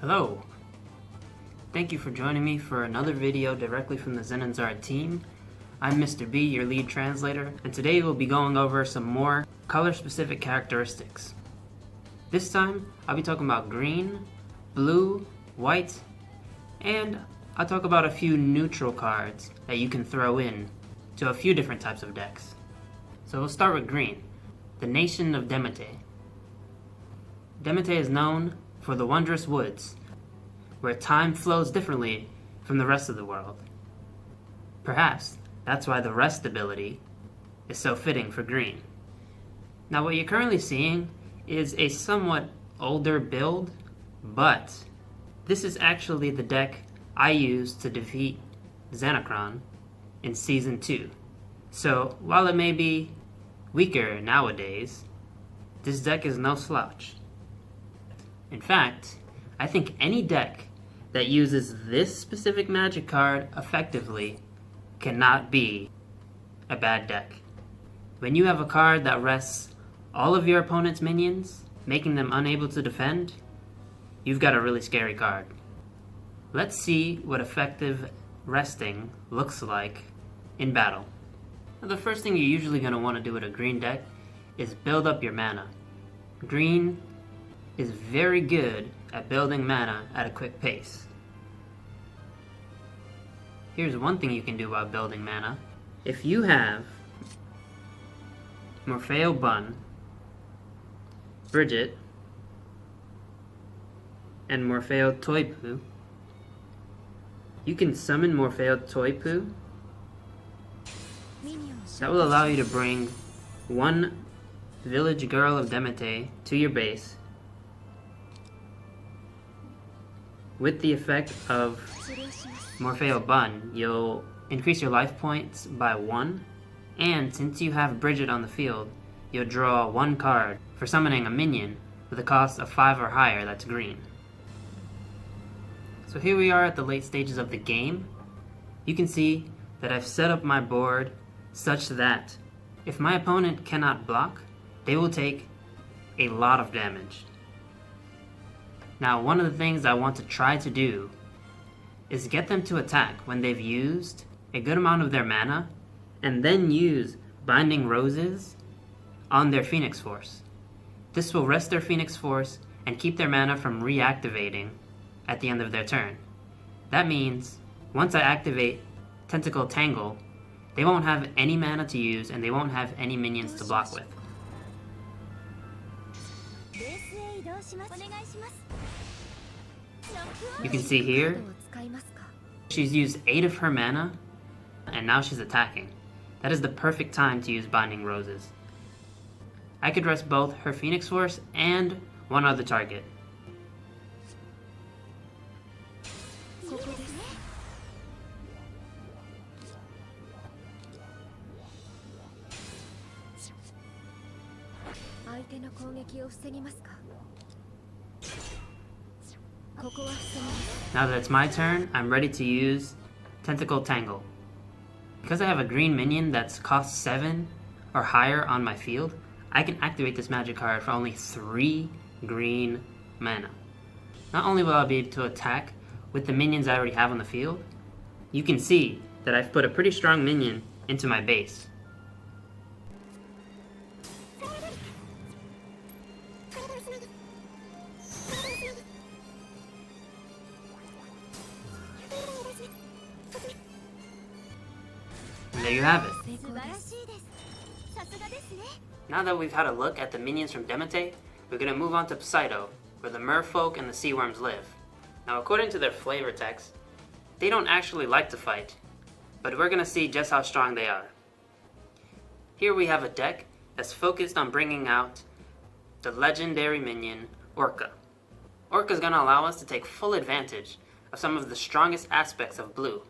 Hello! Thank you for joining me for another video directly from the Zenonzard Team. I'm Mr. B, your lead translator, and today we'll be going over some more color-specific characteristics. This time, I'll be talking about green, blue, white, and I'll talk about a few neutral cards that you can throw in to a few different types of decks. So we'll start with green, the nation of Demete. Demete is known for the wondrous woods, where time flows differently from the rest of the world. Perhaps that's why the rest ability is so fitting for green. Now what you're currently seeing is a somewhat older build, but this is actually the deck I used to defeat Xenocron in Season 2. So while it may be weaker nowadays, this deck is no slouch. In fact, I think any deck that uses this specific magic card effectively cannot be a bad deck. When you have a card that rests all of your opponent's minions, making them unable to defend, you've got a really scary card. Let's see what effective resting looks like in battle. Now, the first thing you're usually going to want to do with a green deck is build up your mana. Green is very good at building mana at a quick pace. Here's one thing you can do while building mana. If you have Morpheo Bun, Bridget, and Morpheo Toipu, you can summon Morpheo Toipu. That will allow you to bring one Village Girl of Demete to your base with the effect of Morpheo Bun. You'll increase your life points by 1, and since you have Bridget on the field, you'll draw 1 card for summoning a minion with a cost of 5 or higher that's green. So here we are at the late stages of the game. You can see that I've set up my board such that if my opponent cannot block, they will take a lot of damage. Now, one of the things I want to try to do is get them to attack when they've used a good amount of their mana, and then use Binding Roses on their Phoenix Force. This will rest their Phoenix Force and keep their mana from reactivating at the end of their turn. That means, once I activate Tentacle Tangle, they won't have any mana to use and they won't have any minions to block with. You can see here, she's used 8 of her mana, and now she's attacking. That is the perfect time to use Binding Roses. I could rest both her Phoenix Force and one other target. Now that it's my turn, I'm ready to use Tentacle Tangle. Because I have a green minion that's cost 7 or higher on my field, I can activate this magic card for only 3 green mana. Not only will I be able to attack with the minions I already have on the field, you can see that I've put a pretty strong minion into my base. And there you have it. Now that we've had a look at the minions from Demete, we're going to move on to Psydo, where the merfolk and the sea worms live. Now according to their flavor text, they don't actually like to fight, but we're going to see just how strong they are. Here we have a deck that's focused on bringing out the legendary minion Orka. Orka is going to allow us to take full advantage of some of the strongest aspects of blue,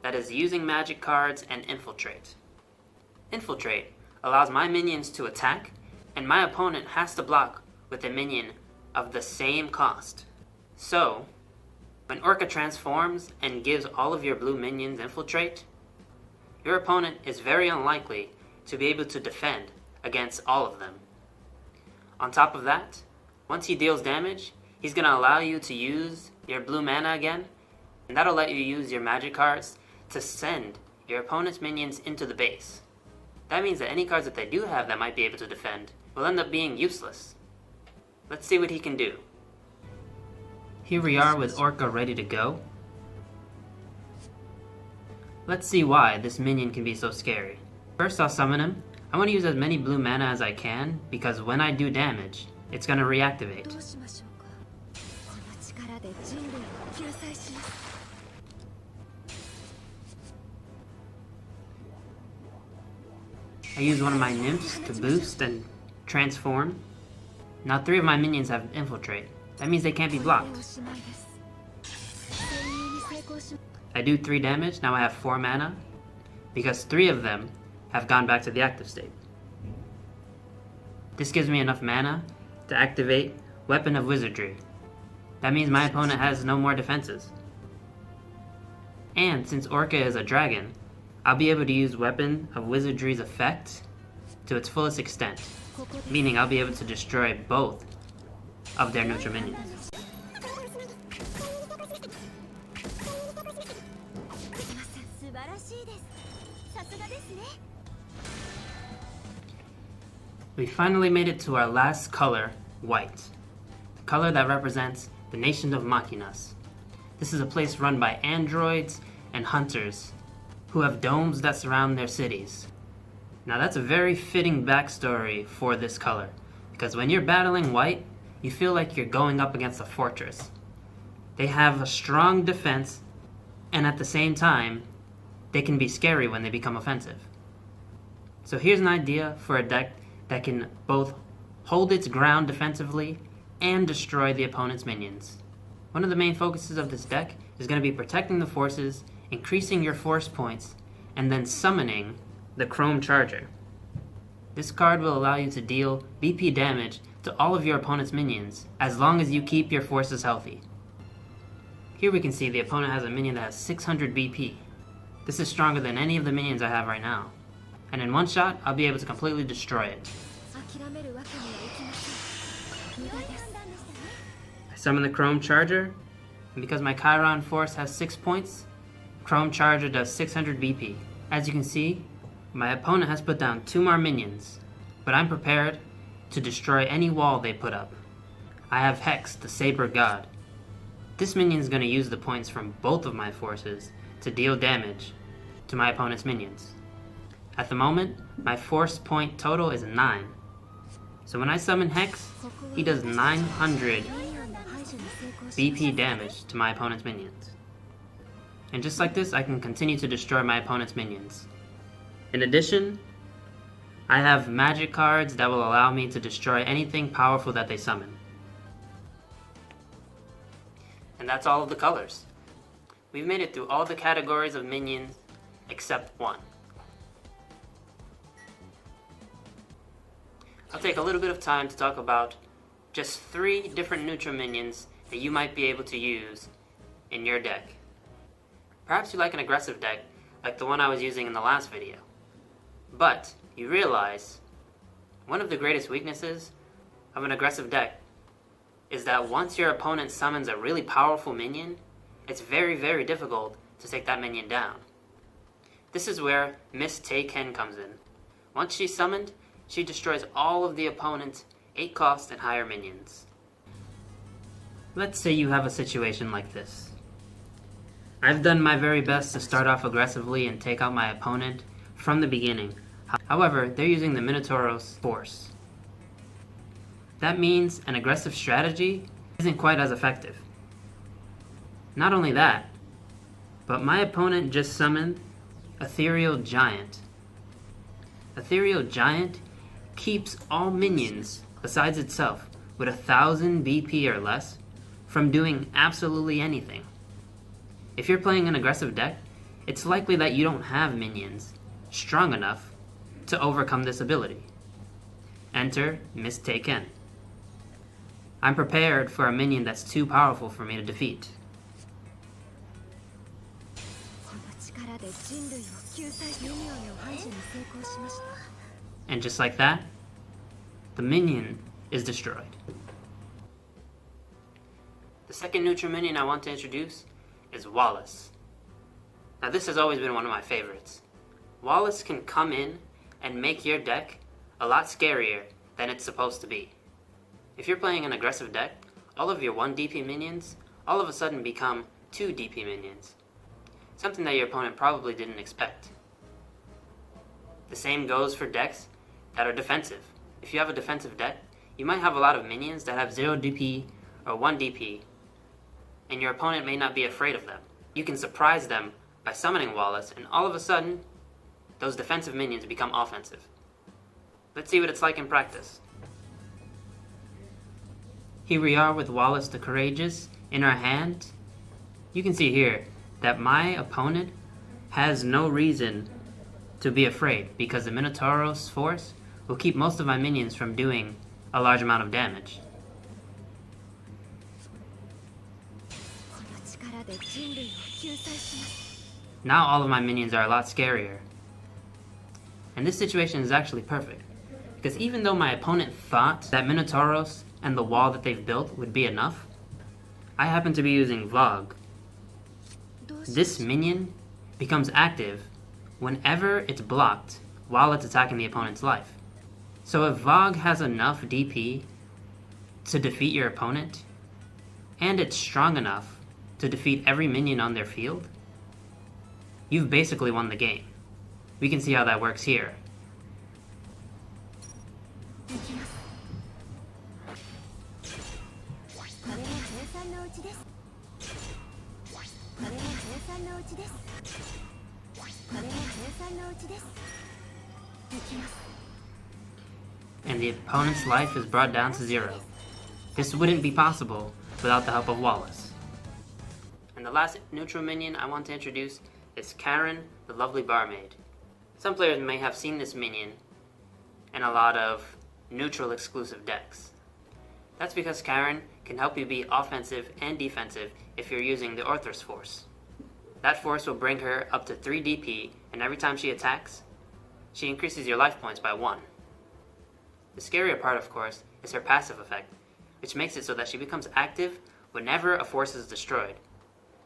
that is using magic cards and Infiltrate. Infiltrate allows my minions to attack, and my opponent has to block with a minion of the same cost. So, when Orka transforms and gives all of your blue minions Infiltrate, your opponent is very unlikely to be able to defend against all of them. On top of that, once he deals damage, He's going to allow you to use your blue mana again, and that'll let you use your magic cards to send your opponent's minions into the base. That means that any cards that they do have that might be able to defend will end up being useless. Let's see what he can do. Here we are with Orka ready to go. Let's see why this minion can be so scary. First, I'll summon him. I want to use as many blue mana as I can, because when I do damage, it's going to reactivate. I use one of my nymphs to boost and transform. Now 3 of my minions have infiltrate. That means they can't be blocked. I do 3 damage, now I have 4 mana, because 3 of them have gone back to the active state. This gives me enough mana to activate Weapon of Wizardry. That means my opponent has no more defenses. And since Orka is a dragon, I'll be able to use Weapon of Wizardry's effect to its fullest extent, meaning I'll be able to destroy both of their neutral minions. We finally made it to our last color, white. The color that represents the nation of Machinas. This is a place run by androids and hunters who have domes that surround their cities. Now that's a very fitting backstory for this color, because when you're battling white, you feel like you're going up against a fortress. They have a strong defense, and at the same time, they can be scary when they become offensive. So here's an idea for a deck that can both hold its ground defensively and destroy the opponent's minions. One of the main focuses of this deck is going to be protecting the forces, increasing your force points, and then summoning the Chrome Charger. This card will allow you to deal BP damage to all of your opponent's minions as long as you keep your forces healthy. Here we can see the opponent has a minion that has 600 BP. This is stronger than any of the minions I have right now. And in one shot, I'll be able to completely destroy it. I summon the Chrome Charger, and because my Karin force has 6 points, Chrome Charger does 600 BP. As you can see, my opponent has put down 2 more minions, but I'm prepared to destroy any wall they put up. I have Hex, the Saber God. This minion is going to use the points from both of my forces to deal damage to my opponent's minions. At the moment, my force point total is 9. So when I summon Hex, he does 900 BP damage to my opponent's minions. And just like this, I can continue to destroy my opponent's minions. In addition, I have magic cards that will allow me to destroy anything powerful that they summon. And that's all of the colors. We've made it through all the categories of minions except one. I'll take a little bit of time to talk about just 3 different neutral minions that you might be able to use in your deck. Perhaps you like an aggressive deck like the one I was using in the last video. But you realize one of the greatest weaknesses of an aggressive deck is that once your opponent summons a really powerful minion, it's very, very difficult to take that minion down. This is where Mistakin comes in. Once she's summoned, she destroys all of the opponent's 8 cost and higher minions. Let's say you have a situation like this. I've done my very best to start off aggressively and take out my opponent from the beginning. However, they're using the Minotauro's force. That means an aggressive strategy isn't quite as effective. Not only that, but my opponent just summoned Ethereal Giant. Ethereal Giant keeps all minions besides itself with 1000 BP or less from doing absolutely anything. If you're playing an aggressive deck, it's likely that you don't have minions strong enough to overcome this ability. Enter Mistakin. I'm prepared for a minion that's too powerful for me to defeat. And just like that, the minion is destroyed. The second neutral minion I want to introduce is Wallace. Now this has always been one of my favorites. Wallace can come in and make your deck a lot scarier than it's supposed to be. If you're playing an aggressive deck, all of your 1 DP minions all of a sudden become 2 DP minions. Something that your opponent probably didn't expect. The same goes for decks that are defensive. If you have a defensive deck, you might have a lot of minions that have 0 DP or 1 DP, and your opponent may not be afraid of them. You can surprise them by summoning Wallace, and all of a sudden, those defensive minions become offensive. Let's see what it's like in practice. Here we are with Wallace the Courageous in our hand. You can see here that my opponent has no reason to be afraid because the Minotauros force will keep most of my minions from doing a large amount of damage. Now all of my minions are a lot scarier. And this situation is actually perfect, because even though my opponent thought that Minotauros and the wall that they've built would be enough, I happen to be using Vlog. This minion becomes active whenever it's blocked while it's attacking the opponent's life. So if Vlog has enough DP to defeat your opponent, and it's strong enough to defeat every minion on their field, you've basically won the game. We can see how that works here. And the opponent's life is brought down to 0. This wouldn't be possible without the help of Wallace. And the last neutral minion I want to introduce is Karin, the lovely barmaid. Some players may have seen this minion in a lot of neutral exclusive decks. That's because Karin can help you be offensive and defensive if you're using the Orthros force. That force will bring her up to 3 DP, and every time she attacks, she increases your life points by 1. The scarier part, of course, is her passive effect, which makes it so that she becomes active whenever a force is destroyed.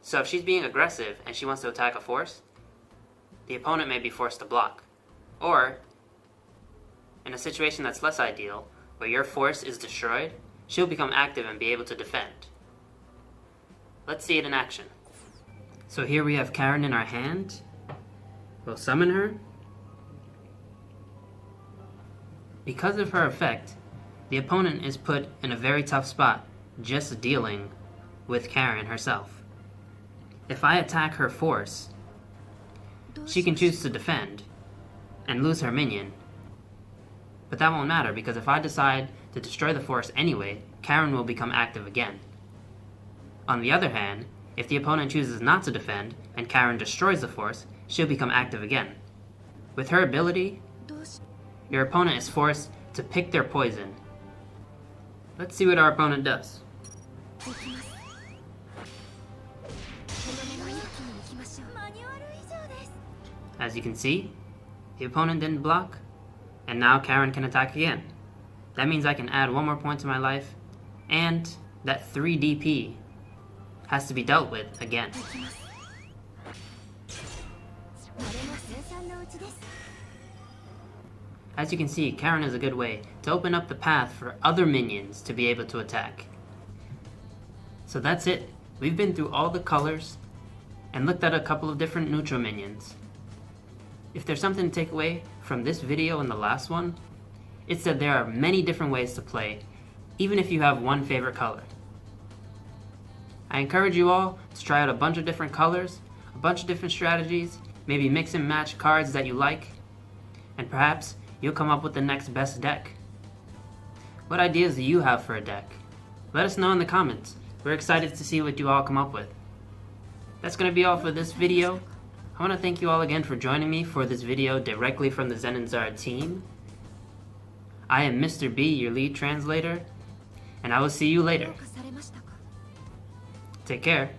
So if she's being aggressive and she wants to attack a force, the opponent may be forced to block. Or, in a situation that's less ideal, where your force is destroyed, she'll become active and be able to defend. Let's see it in action. So here we have Karin in our hand. We'll summon her. Because of her effect, the opponent is put in a very tough spot just dealing with Karin herself. If I attack her force, she can choose to defend and lose her minion. But that won't matter, because if I decide to destroy the force anyway, Karin will become active again. On the other hand, if the opponent chooses not to defend and Karin destroys the force, she'll become active again. With her ability, your opponent is forced to pick their poison. Let's see what our opponent does. As you can see, the opponent didn't block, and now Karin can attack again. That means I can add 1 more point to my life, and that 3 DP has to be dealt with again. As you can see, Karin is a good way to open up the path for other minions to be able to attack. So that's it. We've been through all the colors and looked at a couple of different neutral minions. If there's something to take away from this video and the last one, it's that there are many different ways to play, even if you have one favorite color. I encourage you all to try out a bunch of different colors, a bunch of different strategies, maybe mix and match cards that you like, and perhaps you'll come up with the next best deck. What ideas do you have for a deck? Let us know in the comments. We're excited to see what you all come up with. That's going to be all for this video. I want to thank you all again for joining me for this video directly from the Zenonzard team. I am Mr. B, your lead translator, and I will see you later. Take care.